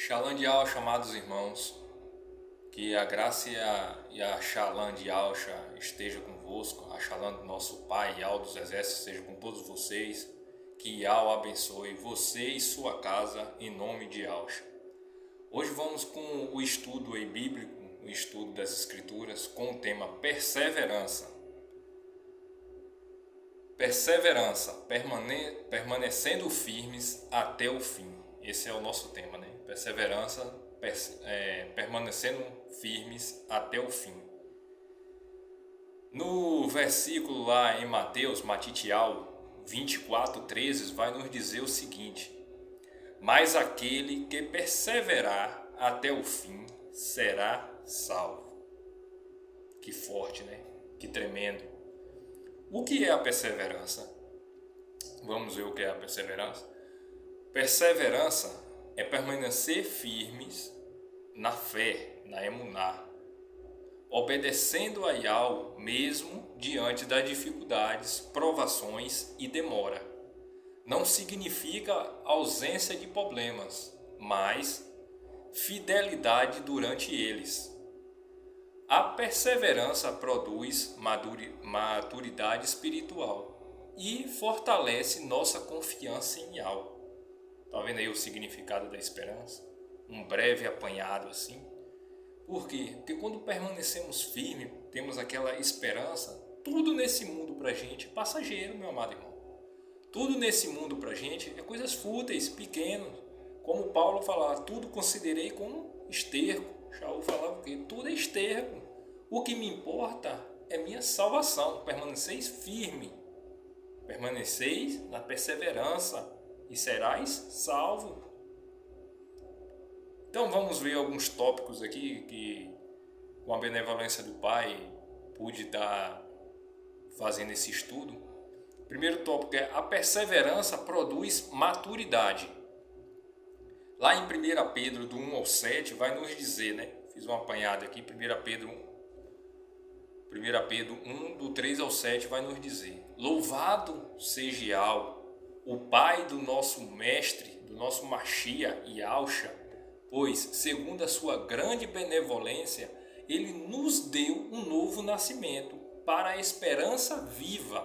Shalom de Alcha, amados irmãos, que a graça e a Shalom de Alcha esteja convosco, a Shalom do nosso Pai, Yahweh dos Exércitos, esteja com todos vocês, que Yahweh abençoe você e sua casa, em nome de Alcha. Hoje vamos com o estudo bíblico, o estudo das Escrituras, com o tema perseverança. Perseverança, permanecendo firmes até o fim. Esse é o nosso tema, né? Perseverança, permanecendo firmes até o fim. No versículo lá em Mateus, Matitial 24:13, vai nos dizer o seguinte: mas aquele que perseverar até o fim será salvo. Que forte, né? Que tremendo. O que é a perseverança? Vamos ver o que é a perseverança. Perseverança é permanecer firmes na fé, na emuná, obedecendo a Yahweh mesmo diante das dificuldades, provações e demora. Não significa ausência de problemas, mas fidelidade durante eles. A perseverança produz maturidade espiritual e fortalece nossa confiança em Yahweh. Está vendo aí o significado da esperança? Um breve apanhado assim. Por quê? Porque quando permanecemos firmes, temos aquela esperança, tudo nesse mundo para a gente é passageiro, meu amado irmão. Tudo nesse mundo para a gente é coisas fúteis, pequenas. Como Paulo falava, tudo considerei como esterco. Shaul falava que tudo é esterco. O que me importa é minha salvação. Permaneceis firme. Permaneceis na perseverança e serás salvo. Então vamos ver alguns tópicos aqui que, com a benevolência do Pai, pude estar fazendo esse estudo. O primeiro tópico é: a perseverança produz maturidade. Lá em 1 Pedro, do 1 ao 7, vai nos dizer, né? Fiz uma apanhada aqui, 1 Pedro 1, do 3 ao 7, vai nos dizer: louvado seja Yahweh, o Pai do nosso Mestre, do nosso Machia e Alcha, pois, segundo a sua grande benevolência, Ele nos deu um novo nascimento para a esperança viva,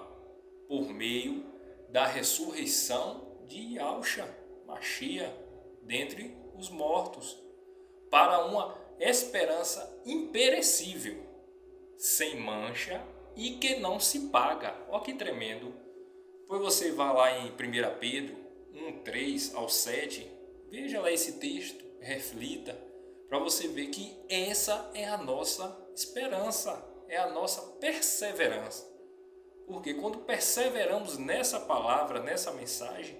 por meio da ressurreição de Alcha, Machia, dentre os mortos, para uma esperança imperecível, sem mancha e que não se paga. Olha que tremendo. Pois você vai lá em 1 Pedro 1, 3 ao 7, veja lá esse texto, reflita, para você ver que essa é a nossa esperança, é a nossa perseverança. Porque quando perseveramos nessa palavra, nessa mensagem,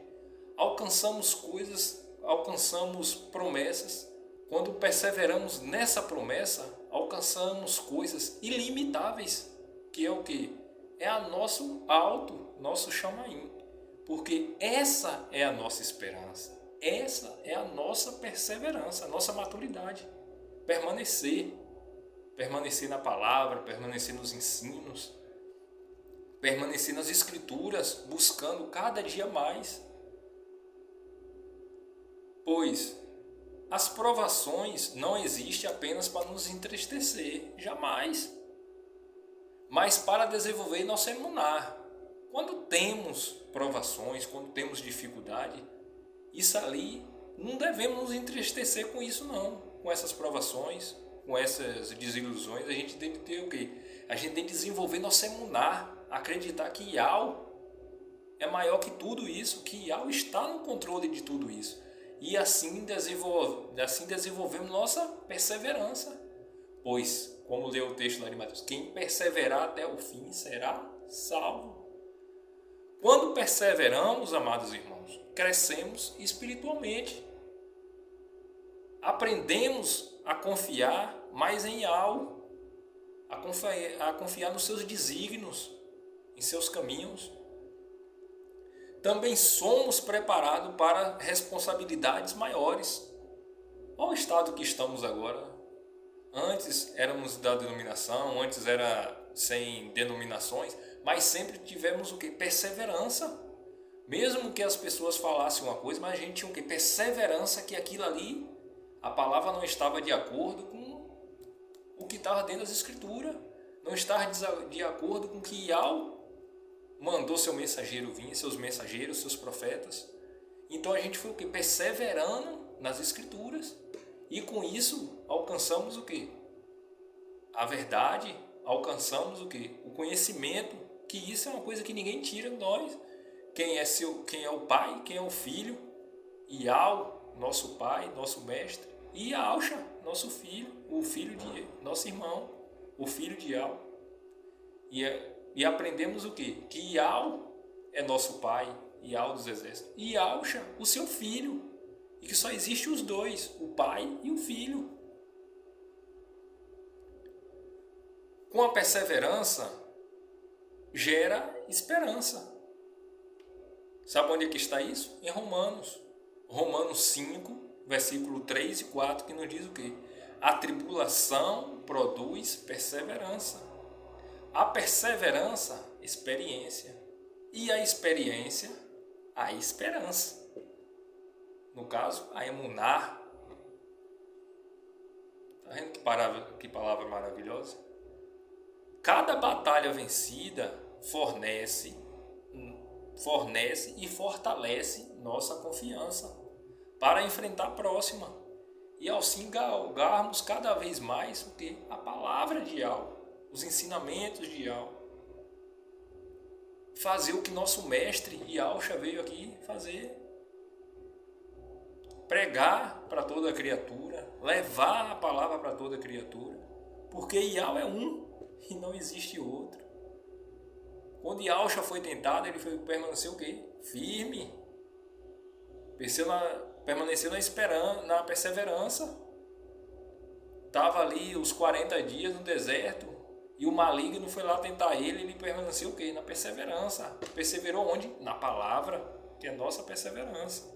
alcançamos coisas, alcançamos promessas. Quando perseveramos nessa promessa, alcançamos coisas ilimitáveis, que é o que? É a nosso chamaim. Porque essa é a nossa esperança, essa é a nossa perseverança, a nossa maturidade. Permanecer na palavra, permanecer nos ensinos, permanecer nas escrituras, buscando cada dia mais. Pois as provações não existem apenas para nos entristecer, jamais, mas para desenvolver nossa emuná. Quando temos provações, quando temos dificuldade, isso ali, não devemos nos entristecer com isso não, com essas provações, com essas desilusões. A gente tem que ter o quê? A gente tem que desenvolver nossa emuná, acreditar que Yahweh é maior que tudo isso, que Yahweh está no controle de tudo isso. E assim desenvolvemos nossa perseverança. Pois, como leu o texto lá de Mateus, quem perseverar até o fim será salvo. Quando perseveramos, amados irmãos, crescemos espiritualmente. Aprendemos a confiar mais em Yahweh, a confiar nos seus desígnios, em seus caminhos. Também somos preparados para responsabilidades maiores. Olha o estado que estamos agora. Antes éramos da denominação, antes era sem denominações, mas sempre tivemos o que? Perseverança. Mesmo que as pessoas falassem uma coisa, mas a gente tinha o que? Perseverança, que aquilo ali A palavra não estava de acordo com o que estava dentro das escrituras. Não estava de acordo com que Yahweh mandou seu mensageiro vir, seus mensageiros, seus profetas. Então a gente foi o quê? Perseverando nas escrituras. E com isso alcançamos o quê? A verdade, alcançamos o quê? O conhecimento, que isso é uma coisa que ninguém tira de nós. Quem é o Pai, quem é o Filho, Yahweh, nosso Pai, nosso Mestre, e Yausha, nosso Filho, o Filho de nosso irmão, o Filho de Yahweh. E aprendemos o quê? Que Yahweh é nosso Pai, Yahweh dos Exércitos, e Yausha, o seu Filho, e que só existe os dois, o Pai e o Filho. Com a perseverança, gera esperança. Sabe onde é que está isso? Em Romanos. Romanos 5, versículo 3 e 4, que nos diz o quê? A tribulação produz perseverança. A perseverança, experiência. E a experiência, a esperança. No caso, a emuná. Está vendo que palavra maravilhosa? Cada batalha vencida fornece e fortalece nossa confiança para enfrentar a próxima. E assim galgarmos cada vez mais o que? A palavra de Yahweh, os ensinamentos de Yahweh. Fazer o que nosso mestre Yausha veio aqui fazer. Pregar para toda criatura, levar a palavra para toda criatura. Porque Yahweh é um e não existe outro. Quando Yausha foi tentado, ele permaneceu o quê? Firme. Permaneceu na perseverança. Estava ali os 40 dias no deserto e o maligno foi lá tentar ele permaneceu o quê? Na perseverança. Perseverou onde? Na palavra, que é a nossa perseverança.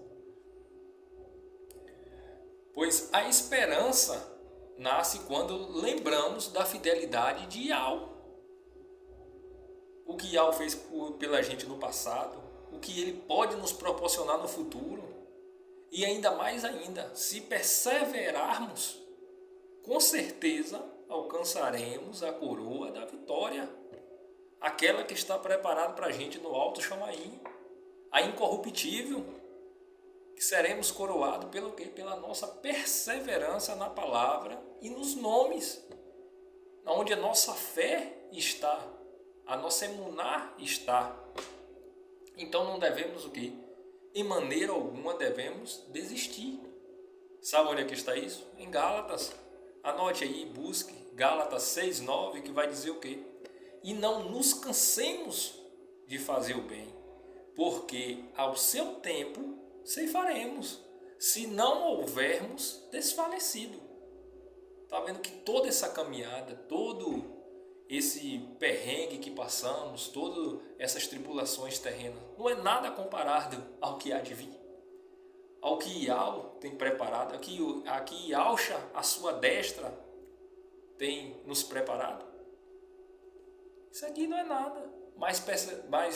Pois a esperança nasce quando lembramos da fidelidade de Yahweh. O que Yahweh fez pela gente no passado, o que Ele pode nos proporcionar no futuro. E ainda mais ainda, se perseverarmos, com certeza alcançaremos a coroa da vitória. Aquela que está preparada para a gente no alto Chamaim. A incorruptível, que seremos coroados pelo quê? Pela nossa perseverança na palavra e nos nomes. Onde a nossa fé está, a nossa emuná está. Então não devemos o quê? Em maneira alguma devemos desistir. Sabe onde é que está isso? Em Gálatas. Anote aí, busque Gálatas 6:9, que vai dizer o quê? E não nos cansemos de fazer o bem, porque ao seu tempo ceifaremos, se não houvermos desfalecido. Está vendo que toda essa caminhada, todo esse perrengue que passamos, todas essas tribulações terrenas, não é nada comparado ao que há de vir, ao que Yahweh tem preparado, aqui Yausha, a sua destra, tem nos preparado. Isso aqui não é nada, mas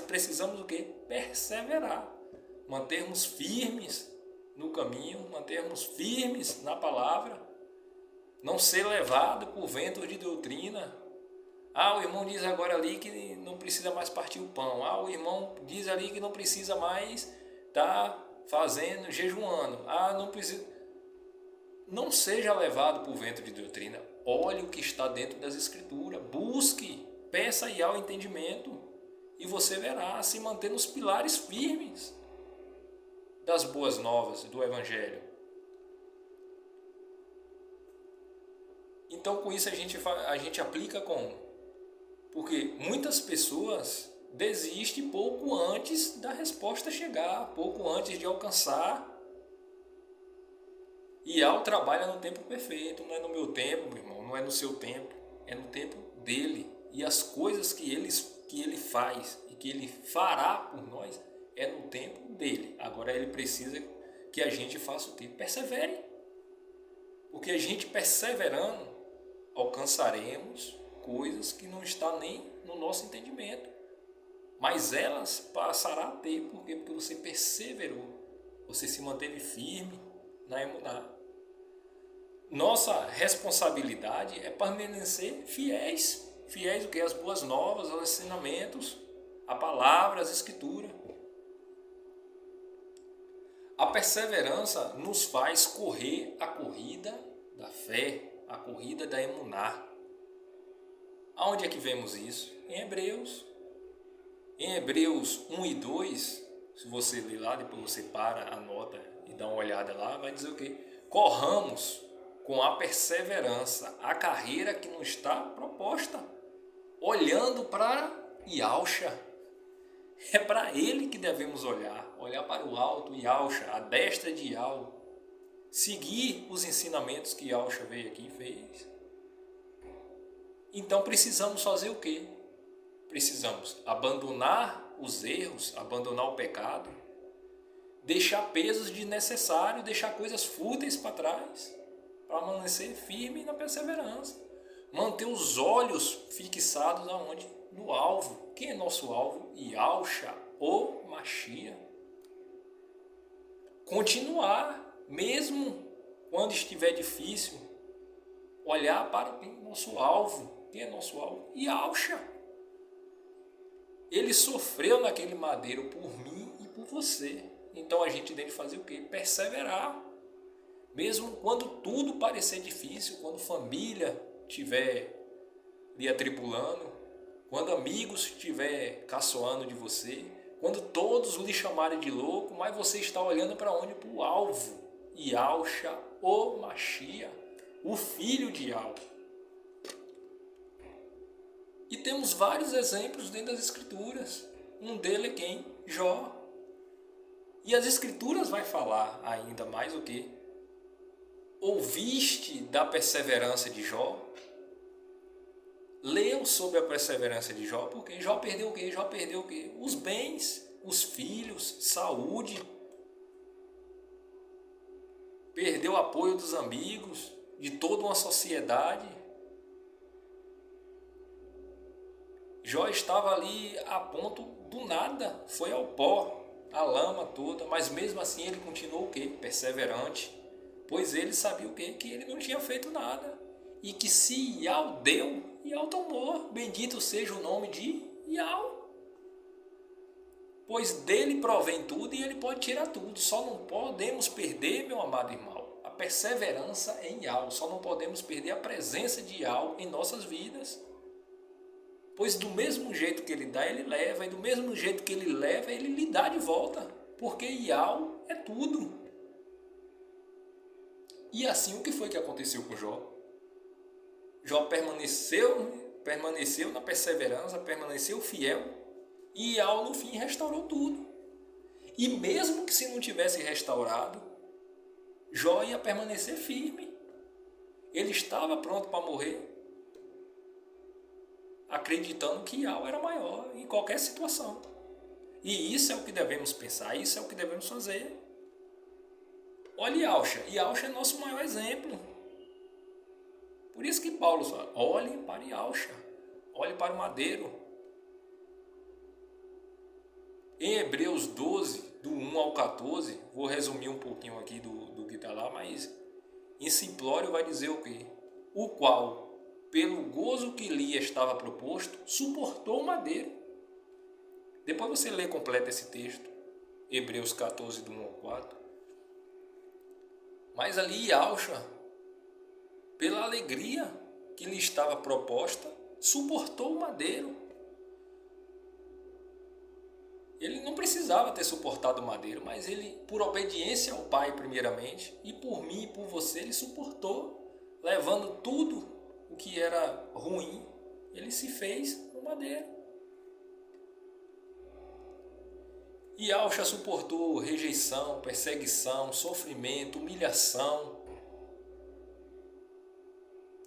precisamos o quê? Perseverar, mantermos firmes no caminho, mantermos firmes na palavra, não ser levado por ventos de doutrina. O irmão diz agora ali que não precisa mais partir o pão. O irmão diz ali que não precisa mais estar fazendo, jejuando. Não precisa. Não seja levado por vento de doutrina. Olhe o que está dentro das escrituras. Busque, peça aí ao entendimento. E você verá se manter nos pilares firmes das boas novas, do Evangelho. Então com isso a gente aplica como? Porque muitas pessoas desistem pouco antes da resposta chegar, pouco antes de alcançar. E trabalha no tempo perfeito, não é no meu tempo, meu irmão, não é no seu tempo, é no tempo dele. E as coisas que ele faz e que ele fará por nós é no tempo dele. Agora ele precisa que a gente faça o quê? Persevere. Porque a gente perseverando, alcançaremos coisas que não estão nem no nosso entendimento. Mas elas passará a ter. Por quê? Porque você perseverou. Você se manteve firme na emuná. nossa responsabilidade é permanecer fiéis. Fiéis o que? As boas novas, aos ensinamentos, a palavra, as escrituras. A perseverança nos faz correr a corrida da fé, a corrida da emuná. Aonde é que vemos isso? Em Hebreus. Em Hebreus 1 e 2, se você ler lá, depois você para, anota e dá uma olhada lá, vai dizer o quê? Corramos com a perseverança a carreira que nos está proposta, olhando para Yahshua. É para ele que devemos olhar para o alto, Yahshua, a destra de Yahweh, seguir os ensinamentos que Yahshua veio aqui e fez. Então precisamos fazer o quê? Precisamos abandonar os erros, abandonar o pecado, deixar pesos desnecessários, deixar coisas fúteis para trás, para permanecer firme na perseverança. Manter os olhos fixados aonde? No alvo. Quem é nosso alvo? Yahshua, o Mashiach. Continuar, mesmo quando estiver difícil, olhar para o nosso alvo. Quem é nosso alvo? Yahshua. Ele sofreu naquele madeiro por mim e por você. Então a gente tem que fazer o quê? Perseverar. Mesmo quando tudo parecer difícil, quando família estiver lhe atribulando, quando amigos estiver caçoando de você, quando todos lhe chamarem de louco, mas você está olhando para onde? Para o alvo. Yahshua, o Mashiach, o filho de Yahweh. E temos vários exemplos dentro das escrituras. Um deles é quem? Jó. E as escrituras vai falar ainda mais o quê? Ouviste da perseverança de Jó? Leu sobre a perseverança de Jó, porque Jó perdeu o quê? Jó perdeu o quê? Os bens, os filhos, saúde. Perdeu o apoio dos amigos, de toda uma sociedade. Jó estava ali a ponto do nada, foi ao pó, a lama toda, mas mesmo assim ele continuou o quê? Perseverante, pois ele sabia o quê? Que ele não tinha feito nada, e que se Yahweh deu, Yahweh tomou, bendito seja o nome de Yahweh, pois dele provém tudo e ele pode tirar tudo, só não podemos perder, meu amado irmão, a perseverança em Yahweh, só não podemos perder a presença de Yahweh em nossas vidas. Pois do mesmo jeito que ele dá, ele leva. E do mesmo jeito que ele leva, ele lhe dá de volta. Porque Yahweh é tudo. E assim o que foi que aconteceu com Jó? Jó permaneceu na perseverança, permaneceu fiel. E Yahweh no fim restaurou tudo. E mesmo que se não tivesse restaurado, Jó ia permanecer firme. Ele estava pronto para morrer, acreditando que Yahweh era maior em qualquer situação. E isso é o que devemos pensar, isso é o que devemos fazer. Olha Yahshua, Yahshua é nosso maior exemplo. Por isso que Paulo fala, olhe para Yahshua, olhe para o madeiro. Em Hebreus 12, do 1 ao 14, vou resumir um pouquinho aqui do que está lá, mas em simplório vai dizer o quê? O qual, pelo gozo que lhe estava proposto, suportou o madeiro. Depois você lê completo esse texto, Hebreus 14, do 1 ao 4. Mas ali Yahshua, pela alegria que lhe estava proposta, suportou o madeiro. Ele não precisava ter suportado o madeiro, mas ele, por obediência ao Pai primeiramente, e por mim e por você, ele suportou, levando tudo o que era ruim, ele se fez no madeiro. E Yahshua suportou rejeição, perseguição, sofrimento, humilhação.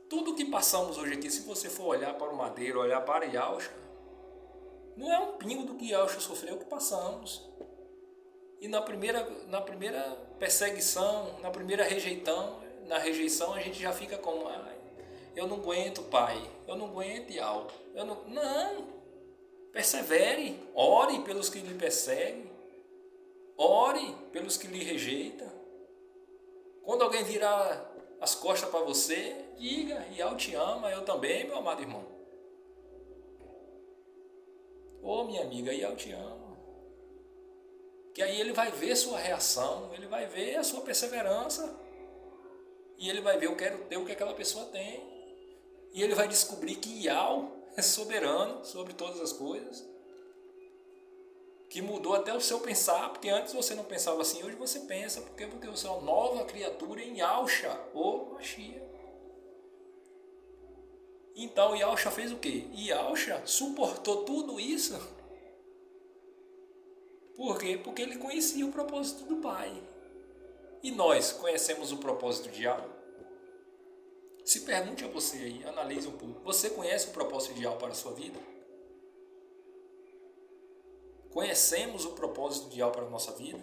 Tudo o que passamos hoje aqui, se você for olhar para o madeiro, olhar para Yahshua, não é um pingo do que Yahshua sofreu que passamos. E na primeira perseguição, na primeira rejeição a gente já fica como, eu não aguento, Pai, eu não aguento, Yahweh. Não, persevere, ore pelos que lhe perseguem, ore pelos que lhe rejeitam. Quando alguém virar as costas para você, diga, Yahweh te ama, eu também, meu amado irmão. Ô minha amiga, Yahweh te ama. Que aí ele vai ver sua reação, ele vai ver a sua perseverança, e ele vai ver, eu quero ter o que aquela pessoa tem. E ele vai descobrir que Yahweh é soberano sobre todas as coisas, que mudou até o seu pensar, porque antes você não pensava assim, hoje você pensa, porque você é uma nova criatura em Yahshua, ou Mashiach. Então Yahshua fez o quê? Yahshua suportou tudo isso. Por quê? Porque ele conhecia o propósito do Pai. E nós conhecemos o propósito de Yahweh? Se pergunte a você aí, analise um pouco. Você conhece o propósito de Yahweh para a sua vida? Conhecemos o propósito de Yahweh para a nossa vida?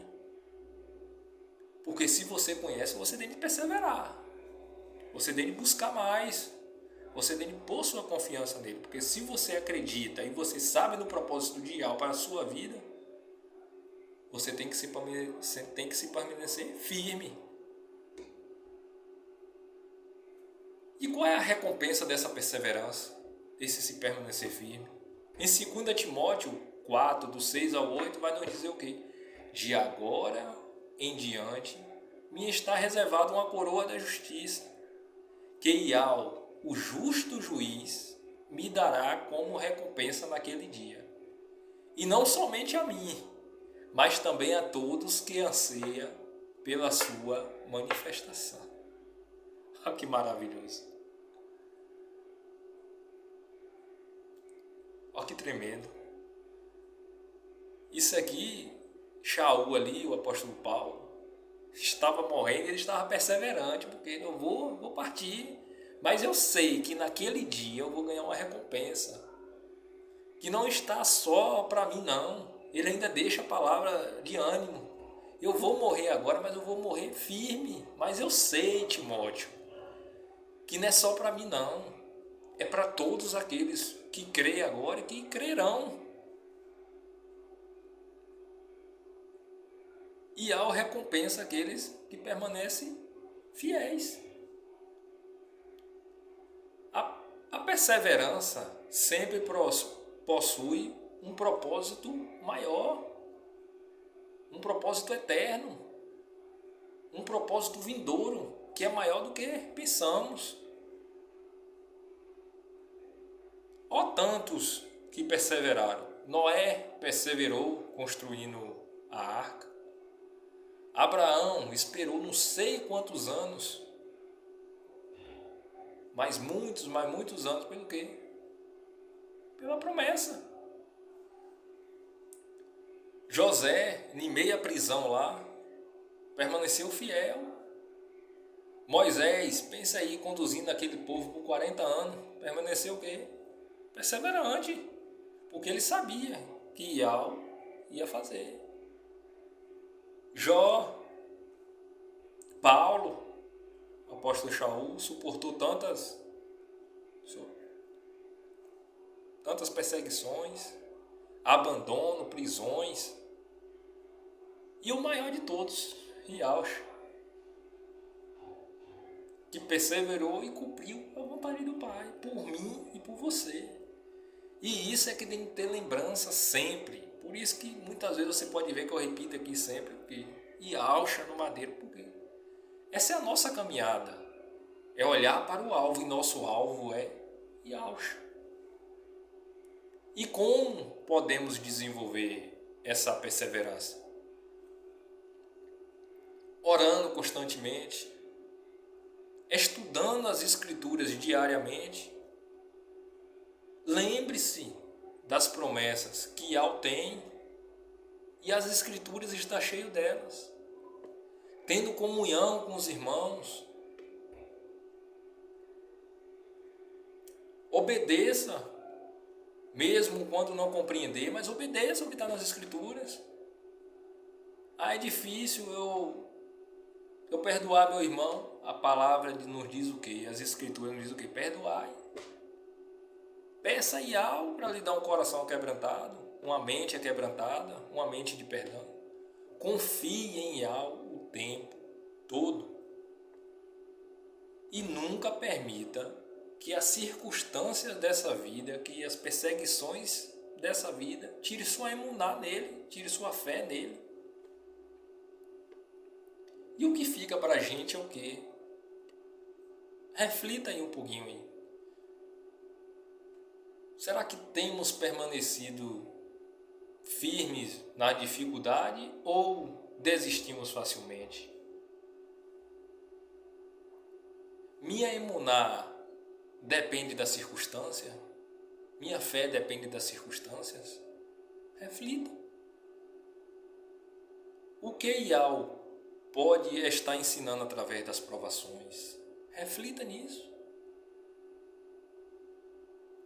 Porque se você conhece, você tem que perseverar. Você tem que buscar mais. Você tem que pôr sua confiança nele. Porque se você acredita e você sabe do propósito de Yahweh para a sua vida, você tem que se permanecer firme. E qual é a recompensa dessa perseverança? Desse se permanecer firme? Em 2 Timóteo 4, do 6 ao 8, vai nos dizer o quê? De agora em diante, me está reservada uma coroa da justiça, que Yahweh, o justo juiz, me dará como recompensa naquele dia. E não somente a mim, mas também a todos que anseiam pela sua manifestação. Olha que maravilhoso. Olha que tremendo. Isso aqui, Shaul ali, o apóstolo Paulo, estava morrendo e ele estava perseverante, porque eu vou partir, mas eu sei que naquele dia eu vou ganhar uma recompensa, que não está só para mim não, ele ainda deixa a palavra de ânimo. Eu vou morrer agora, mas eu vou morrer firme, mas eu sei, Timóteo, que não é só para mim não, é para todos aqueles que creem agora e que crerão. E há a recompensa aqueles que permanecem fiéis. A perseverança sempre possui um propósito maior, um propósito eterno, um propósito vindouro, que é maior do que pensamos. Ó tantos que perseveraram. Noé perseverou construindo a arca. Abraão esperou não sei quantos anos, mas muitos anos, pelo quê? Pela promessa. José, em meio à prisão lá, permaneceu fiel. Moisés, pensa aí, conduzindo aquele povo por 40 anos, permaneceu o quê? Perseverante, porque ele sabia que Yahweh ia fazer. Jó, Paulo, o apóstolo Shaul, suportou tantas perseguições, abandono, prisões. E o maior de todos, Yahshua, que perseverou e cumpriu a vontade do Pai, por mim e por você. E isso é que tem que ter lembrança sempre. Por isso que muitas vezes você pode ver que eu repito aqui sempre, porque Yahshua no madeiro, porque essa é a nossa caminhada. É olhar para o alvo, e nosso alvo é Yahshua. E como podemos desenvolver essa perseverança? Orando constantemente, estudando as Escrituras diariamente. Lembre-se das promessas que Yahweh tem, e as Escrituras estão cheias delas. Tendo comunhão com os irmãos. Obedeça, mesmo quando não compreender, mas obedeça o que está nas Escrituras. É difícil eu perdoar meu irmão. A palavra nos diz o quê? As Escrituras nos dizem o quê? Perdoai. Peça a Yahweh para lhe dar um coração quebrantado, uma mente quebrantada, uma mente de perdão. Confie em Yahweh o tempo todo. e nunca permita que as circunstâncias dessa vida, que as perseguições dessa vida, tire sua emuná nele, tire sua fé nele. E o que fica para a gente é o quê? Reflita aí um pouquinho aí. Será que temos permanecido firmes na dificuldade ou desistimos facilmente? Minha emuná depende da circunstância? Minha fé depende das circunstâncias? Reflita. O que Iau pode estar ensinando através das provações? Reflita nisso.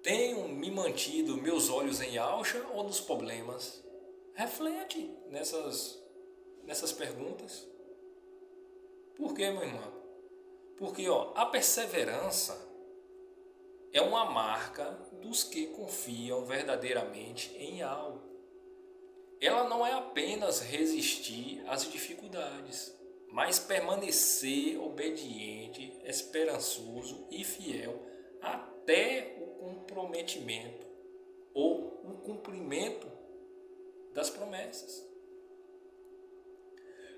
Tenho me mantido meus olhos em Alcha ou nos problemas? Reflete nessas perguntas. Por quê, meu irmão? Porque a perseverança é uma marca dos que confiam verdadeiramente em algo. Ela não é apenas resistir às dificuldades, mas permanecer obediente, esperançoso e fiel até o comprometimento ou o cumprimento das promessas.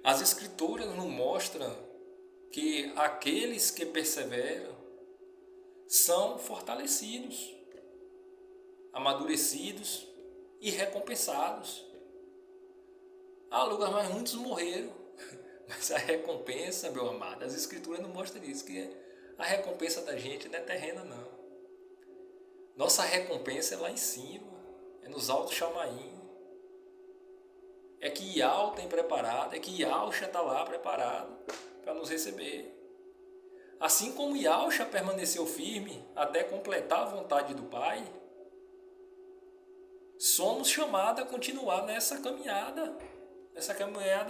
As Escrituras nos mostram que aqueles que perseveram são fortalecidos, amadurecidos e recompensados. Lucas, mas muitos morreram. Mas a recompensa, meu amado, as Escrituras não mostram isso, que a recompensa da gente não é terrena, não. Nossa recompensa é lá em cima, é nos altos chamaim. É que Iau tem preparado, é que Iauxa está lá preparado para nos receber. Assim como Iauxa permaneceu firme até completar a vontade do Pai, somos chamados a continuar nessa caminhada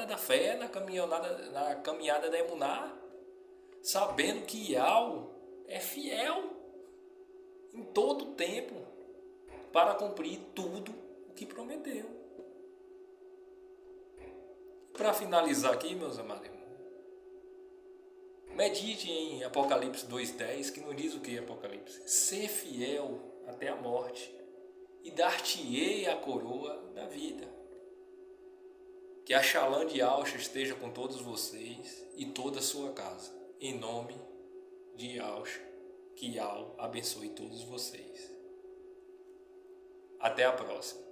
da fé, na caminhada da emuná, sabendo que Iau é fiel em todo o tempo para cumprir tudo o que prometeu. Para finalizar aqui, meus amados irmãos, medite em Apocalipse 2:10, que nos diz o que Apocalipse? Ser fiel até a morte e dar-te-ei a coroa da vida. Que a Shalom de Alcha esteja com todos vocês e toda a sua casa. Em nome de Alcha, que Yau abençoe todos vocês. Até a próxima.